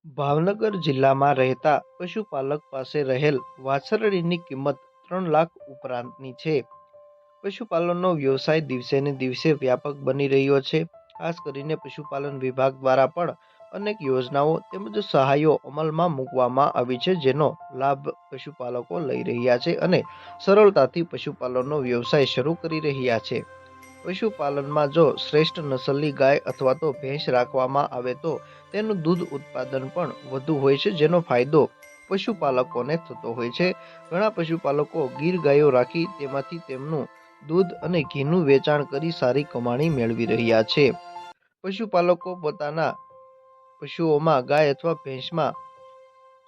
ભાવનગર જિલ્લામાં રહેતા પશુપાલક પાસે રહેલ વાછરડીની કિંમત 3 લાખ ઉપરાંતની છે. પશુપાલનનો વ્યવસાય દિવસે ને દિવસે વ્યાપક બની રહ્યો છે. ખાસ કરીને પશુપાલન વિભાગ દ્વારા પણ અનેક યોજનાઓ તેમજ સહાયો અમલમાં મૂકવામાં આવી છે, જેનો લાભ પશુપાલકો લઈ રહ્યા છે અને સરળતાથી પશુપાલનનો વ્યવસાય શરૂ કરી રહ્યા છે. પશુપાલનમાં જો શ્રેષ્ઠ નસલની ગાય અથવા તો ભેંસ રાખવામાં આવે તો તેનું દૂધ ઉત્પાદન પણ વધુ હોય છે, જેનો ફાયદો પશુપાલકોને થતો હોય છે. ઘણા પશુપાલકો ગીર ગાયો રાખી તેમાંથી તેમનું દૂધ અને ઘીનું વેચાણ કરી સારી કમાણી મેળવી રહ્યા છે. પશુપાલકો પોતાના પશુઓમાં ગાય અથવા ભેંસમાં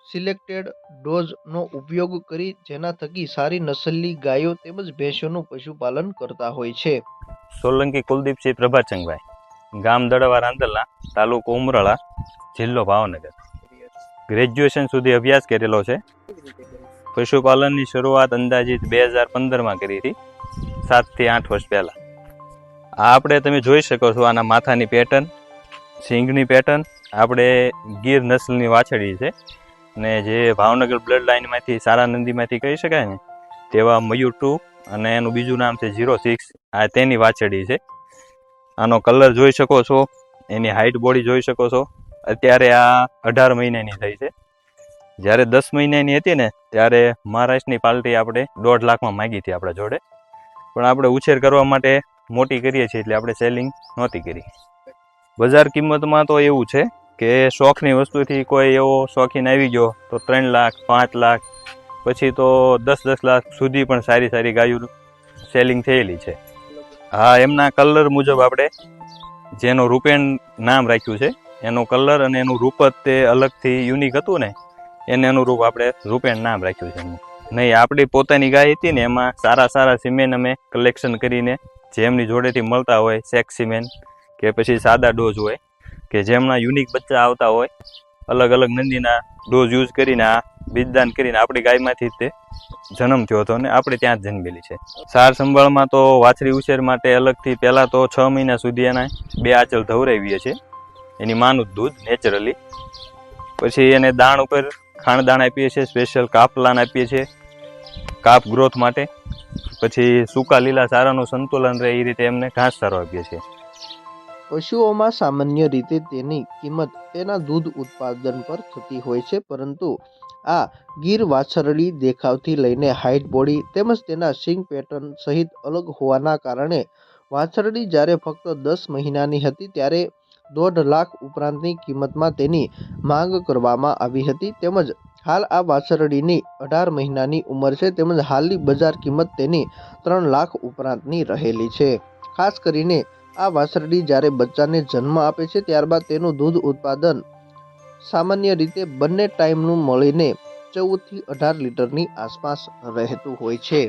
સિલેક્ટેડ ડોઝનો ઉપયોગ કરી જેના થકી સારી નસલની ગાયો તેમજ ભેંસોનું પશુપાલન કરતા હોય છે. સોલંકી કુલદીપસિંહ પ્રભાતસિંહભાઈ, ગામ દડવા રાંદલના, તાલુકો ઉમરાળા, જિલ્લો ભાવનગર. ગ્રેજ્યુએશન સુધી અભ્યાસ કરેલો છે. પશુપાલનની શરૂઆત અંદાજિત 2015માં કરી હતી, 7 થી 8 વર્ષ પહેલાં. આ આપણે તમે જોઈ શકો છો, આના માથાની પેટર્ન, સિંગની પેટર્ન આપણે ગીર નસલની વાછડી છે ને જે ભાવનગર બ્લડ લાઇનમાંથી સારા નંદીમાંથી કહી શકાય ને તેવા મયુર 2 અને એનું બીજું નામ છે 06. આ તેની વાછડી છે. આનો કલર જોઈ શકો છો, એની હાઇટ બોડી જોઈ શકો છો. અત્યારે આ 18 મહિનાની થઈ છે. જ્યારે 10 મહિનાની હતી ને ત્યારે મહારાષ્ટ્રની પાલટી આપણે 1.5 લાખમાં માગી હતી આપણા જોડે, પણ આપણે ઉછેર કરવા માટે મોટી કરીએ છીએ એટલે આપણે સેલિંગ નહોતી કરી. બજાર કિંમતમાં તો એવું છે કે શોખની વસ્તુથી કોઈ એવો શોખીન આવી ગયો તો 3 લાખ 5 લાખ પછી તો 10-10 લાખ સુધી પણ સારી સારી ગાયો સેલિંગ થયેલી છે. હા, એમના કલર મુજબ આપણે જેનો રૂપેણ નામ રાખ્યું છે એનો કલર અને એનું રૂપ જ તે અલગથી યુનિક હતું ને એને અનુરૂપ આપણે રૂપેણ નામ રાખ્યું છે એનું. નહીં, આપણી પોતાની ગાય હતી ને એમાં સારા સારા સિમેન અમે કલેક્શન કરીને જે એમની જોડેથી મળતા હોય, સેક્સ સિમેન કે પછી સાદા ડોઝ હોય કે જેમના યુનિક બચ્ચા આવતા હોય, અલગ અલગ નંદીના ડોઝ યુઝ કરીને આ બીજદાન કરીને આપણી ગાયમાંથી જ તે જન્મ થયો હતો અને આપણે ત્યાં જ જન્મેલી છે. સાર સંભાળમાં તો વાછરી ઉછેર માટે અલગથી પહેલાં તો 6 મહિના સુધી એના 2 આંચલ ધવરાવીએ છીએ, એની માનું દૂધ નેચરલી. પછી એને દાણ ઉપર ખાણદાણ આપીએ છીએ, સ્પેશિયલ કાપલાન આપીએ છીએ કાપ ગ્રોથ માટે. પછી સૂકા લીલા ચારાનું સંતુલન રહે એ રીતે એમને ઘાસચારો આપીએ છીએ. પશુઓમાં સામાન્ય રીતે તેની કિંમત તેના દૂધ ઉત્પાદન પર થતી હોય છે, પરંતુ આ ગીર વાછરડી દેખાવથી લઈને હાઇટ બોડી તેમજ તેના સિંગ પેટર્ન સહિત અલગ હોવાના કારણે વાછરડી જ્યારે ફક્ત 10 મહિનાની હતી ત્યારે 1.5 લાખ ઉપરાંતની કિંમતમાં તેની માંગ કરવામાં આવી હતી. તેમજ હાલ આ વાછરડીની 18 મહિનાની ઉંમર છે તેમજ હાલની બજાર કિંમત તેની 3 લાખ ઉપરાંતની રહેલી છે. ખાસ કરીને આ વાછરડી જ્યારે બચ્ચાને જન્મ આપે છે ત્યારબાદ તેનું દૂધ ઉત્પાદન સામાન્ય રીતે બંને ટાઈમનું મળીને 14 થી 18 લીટરની આસપાસ રહેતું હોય છે.